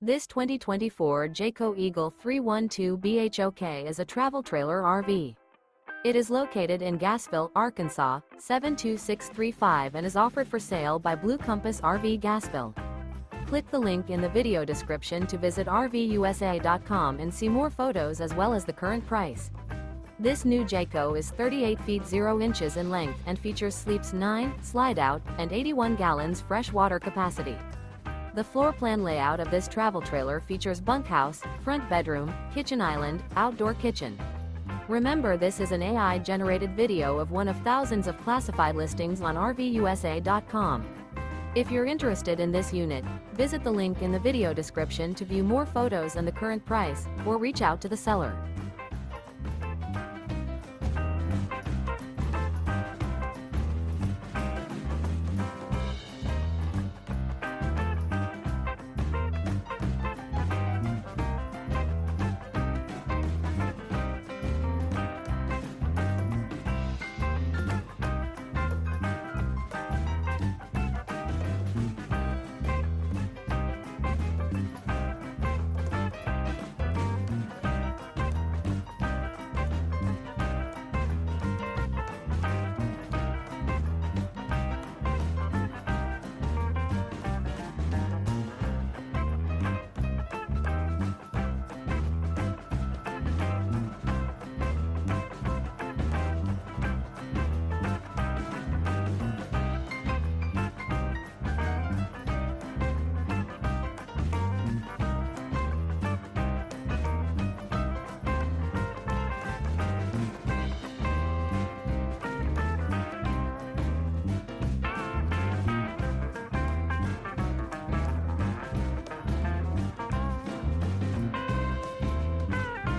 This 2024 Jayco Eagle 312 BHOK is a travel trailer RV. It is located in Gassville, Arkansas, 72635 and is offered for sale by Blue Compass RV Gassville. Click the link in the video description to visit RVUSA.com and see more photos as well as the current price. This new Jayco is 38 feet 0 inches in length and features sleeps 9, slide-out, and 81 gallons fresh water capacity. The floor plan layout of this travel trailer features bunkhouse, front bedroom, kitchen island, outdoor kitchen. Remember, this is an AI-generated video of one of thousands of classified listings on RVUSA.com. If you're interested in this unit, visit the link in the video description to view more photos and the current price, or reach out to the seller.